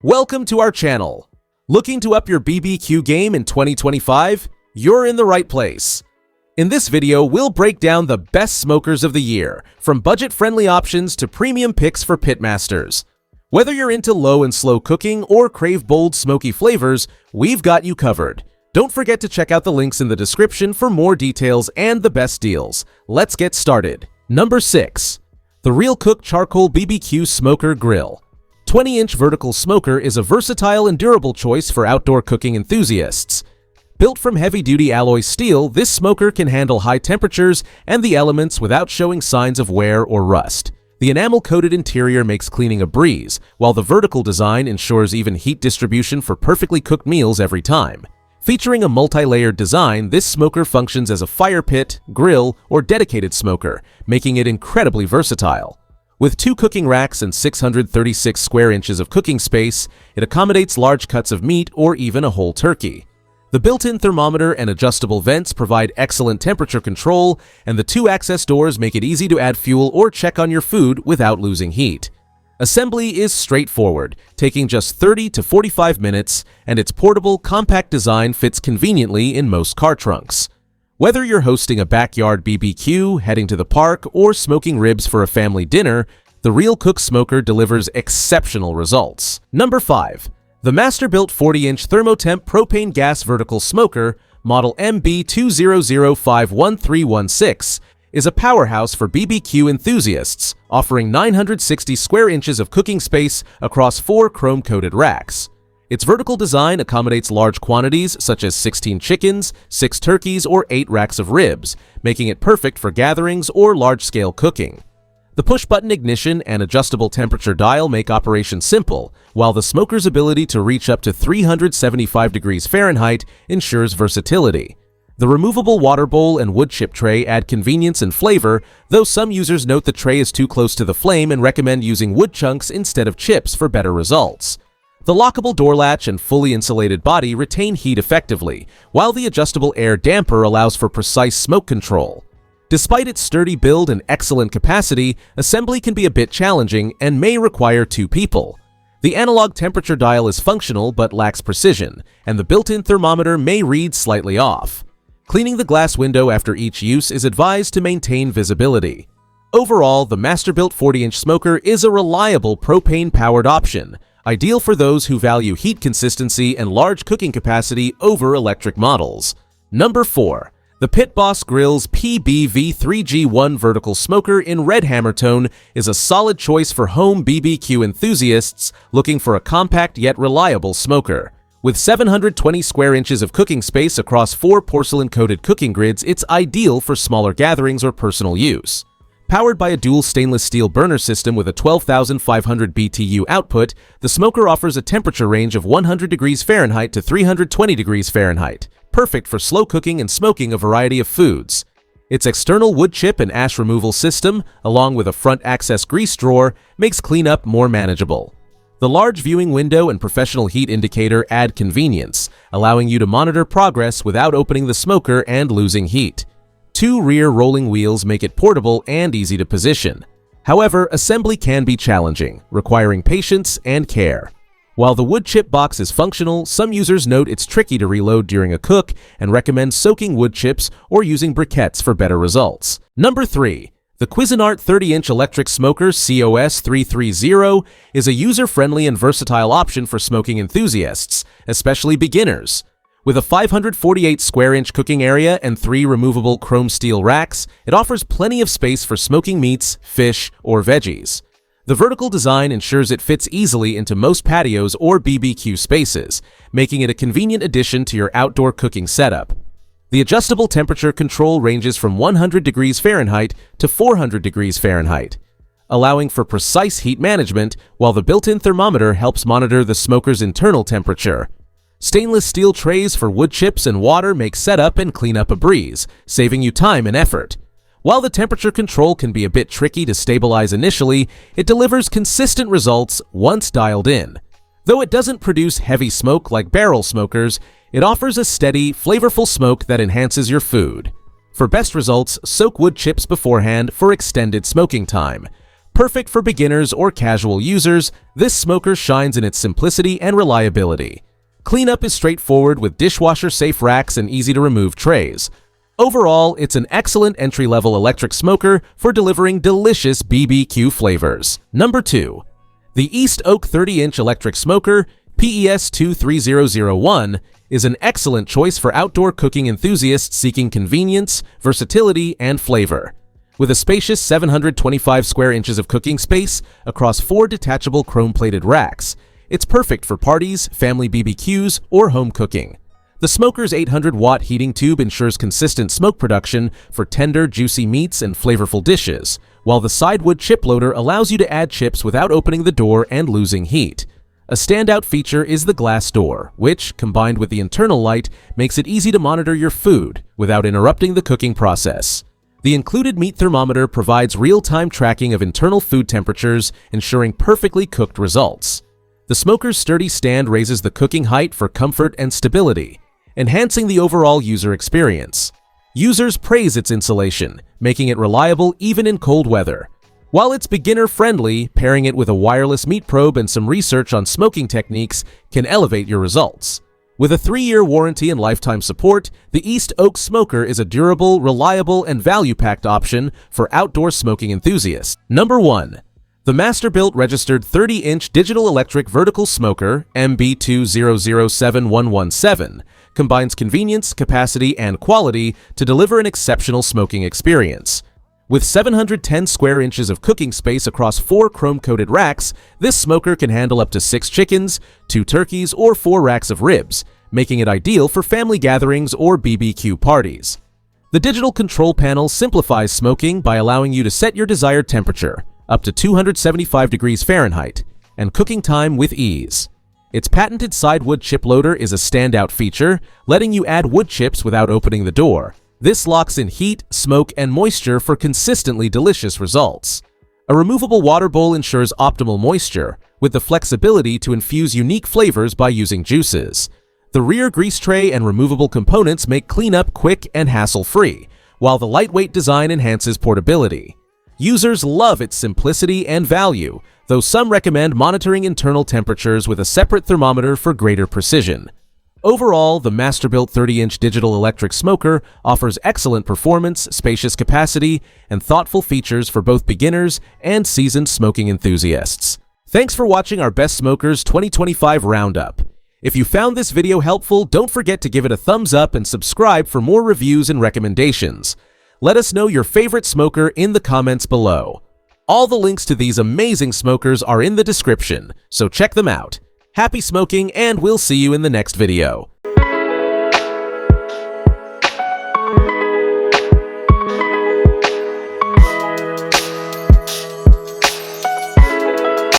Welcome to our channel. Looking to up your BBQ game in 2025? You're in the right place. In this video, we'll break down the best smokers of the year, from budget-friendly options to premium picks for pitmasters. Whether you're into low and slow cooking or crave bold, smoky flavors, we've got you covered. Don't forget to check out the links in the description for more details and the best deals. Let's get started. Number 6. The REALCOOK Charcoal BBQ Smoker Grill. 20-inch vertical smoker is a versatile and durable choice for outdoor cooking enthusiasts. Built from heavy-duty alloy steel, this smoker can handle high temperatures and the elements without showing signs of wear or rust. The enamel-coated interior makes cleaning a breeze, while the vertical design ensures even heat distribution for perfectly cooked meals every time. Featuring a multi-layered design, this smoker functions as a fire pit, grill, or dedicated smoker, making it incredibly versatile. With 2 cooking racks and 636 square inches of cooking space, it accommodates large cuts of meat or even a whole turkey. The built-in thermometer and adjustable vents provide excellent temperature control, and the 2 access doors make it easy to add fuel or check on your food without losing heat. Assembly is straightforward, taking just 30 to 45 minutes, and its portable, compact design fits conveniently in most car trunks. Whether you're hosting a backyard BBQ, heading to the park, or smoking ribs for a family dinner, the REALCOOK Smoker delivers exceptional results. Number 5. The Masterbuilt 40-inch Thermotemp Propane Gas Vertical Smoker, model MB20051316, is a powerhouse for BBQ enthusiasts, offering 960 square inches of cooking space across 4 chrome-coated racks. Its vertical design accommodates large quantities such as 16 chickens, 6 turkeys, or 8 racks of ribs, making it perfect for gatherings or large-scale cooking. The push-button ignition and adjustable temperature dial make operation simple, while the smoker's ability to reach up to 375 degrees Fahrenheit ensures versatility. The removable water bowl and wood chip tray add convenience and flavor, though some users note the tray is too close to the flame and recommend using wood chunks instead of chips for better results. The lockable door latch and fully insulated body retain heat effectively, while the adjustable air damper allows for precise smoke control. Despite its sturdy build and excellent capacity, assembly can be a bit challenging and may require 2 people. The analog temperature dial is functional but lacks precision, and the built-in thermometer may read slightly off. Cleaning the glass window after each use is advised to maintain visibility. Overall, the Masterbuilt 40-inch smoker is a reliable propane-powered option, ideal for those who value heat consistency and large cooking capacity over electric models. Number 4. The Pit Boss Grills PBV3G1 vertical smoker in red hammer tone is a solid choice for home BBQ enthusiasts looking for a compact yet reliable smoker. With 720 square inches of cooking space across 4 porcelain-coated cooking grids, it's ideal for smaller gatherings or personal use. Powered by a dual stainless steel burner system with a 12,500 BTU output, the smoker offers a temperature range of 100 degrees Fahrenheit to 320 degrees Fahrenheit, perfect for slow cooking and smoking a variety of foods. Its external wood chip and ash removal system, along with a front access grease drawer, makes cleanup more manageable. The large viewing window and professional heat indicator add convenience, allowing you to monitor progress without opening the smoker and losing heat. 2 rear rolling wheels make it portable and easy to position. However, assembly can be challenging, requiring patience and care. While the wood chip box is functional, some users note it's tricky to reload during a cook and recommend soaking wood chips or using briquettes for better results. Number 3. The Cuisinart 30-inch electric smoker COS-330 is a user-friendly and versatile option for smoking enthusiasts, especially beginners. With a 548 square inch cooking area and 3 removable chrome steel racks, it offers plenty of space for smoking meats, fish, or veggies. The vertical design ensures it fits easily into most patios or BBQ spaces, making it a convenient addition to your outdoor cooking setup. The adjustable temperature control ranges from 100 degrees Fahrenheit to 400 degrees Fahrenheit, allowing for precise heat management, while the built-in thermometer helps monitor the smoker's internal temperature. Stainless steel trays for wood chips and water make setup and cleanup a breeze, saving you time and effort. While the temperature control can be a bit tricky to stabilize initially, it delivers consistent results once dialed in. Though it doesn't produce heavy smoke like barrel smokers, it offers a steady, flavorful smoke that enhances your food. For best results, soak wood chips beforehand for extended smoking time. Perfect for beginners or casual users, this smoker shines in its simplicity and reliability. Cleanup is straightforward with dishwasher-safe racks and easy-to-remove trays. Overall, it's an excellent entry-level electric smoker for delivering delicious BBQ flavors. Number 2. The East Oak 30-inch electric smoker PES23001 is an excellent choice for outdoor cooking enthusiasts seeking convenience, versatility, and flavor. With a spacious 725 square inches of cooking space across 4 detachable chrome-plated racks, it's perfect for parties, family BBQs, or home cooking. The smoker's 800-watt heating tube ensures consistent smoke production for tender, juicy meats and flavorful dishes, while the sidewood chip loader allows you to add chips without opening the door and losing heat. A standout feature is the glass door, which, combined with the internal light, makes it easy to monitor your food without interrupting the cooking process. The included meat thermometer provides real-time tracking of internal food temperatures, ensuring perfectly cooked results. The smoker's sturdy stand raises the cooking height for comfort and stability, enhancing the overall user experience. Users praise its insulation, making it reliable even in cold weather. While it's beginner-friendly, pairing it with a wireless meat probe and some research on smoking techniques can elevate your results. With a 3-year warranty and lifetime support, the East Oak smoker is a durable, reliable, and value-packed option for outdoor smoking enthusiasts. Number 1. The Masterbuilt registered 30-inch digital electric vertical smoker MB20071117 combines convenience, capacity, and quality to deliver an exceptional smoking experience. With 710 square inches of cooking space across 4 chrome-coated racks, this smoker can handle up to 6 chickens, 2 turkeys, or 4 racks of ribs, making it ideal for family gatherings or BBQ parties. The digital control panel simplifies smoking by allowing you to set your desired temperature, up to 275 degrees Fahrenheit, and cooking time with ease. Its patented sidewood chip loader is a standout feature, letting you add wood chips without opening the door. This locks in heat, smoke, and moisture for consistently delicious results. A removable water bowl ensures optimal moisture, with the flexibility to infuse unique flavors by using juices. The rear grease tray and removable components make cleanup quick and hassle-free, while the lightweight design enhances portability. Users love its simplicity and value, though some recommend monitoring internal temperatures with a separate thermometer for greater precision. Overall, the Masterbuilt 30-inch digital electric smoker offers excellent performance, spacious capacity, and thoughtful features for both beginners and seasoned smoking enthusiasts. Thanks for watching our Best Smokers 2025 Roundup. If you found this video helpful, don't forget to give it a thumbs up and subscribe for more reviews and recommendations. Let us know your favorite smoker in the comments below. All the links to these amazing smokers are in the description, so check them out. Happy smoking, and we'll see you in the next video.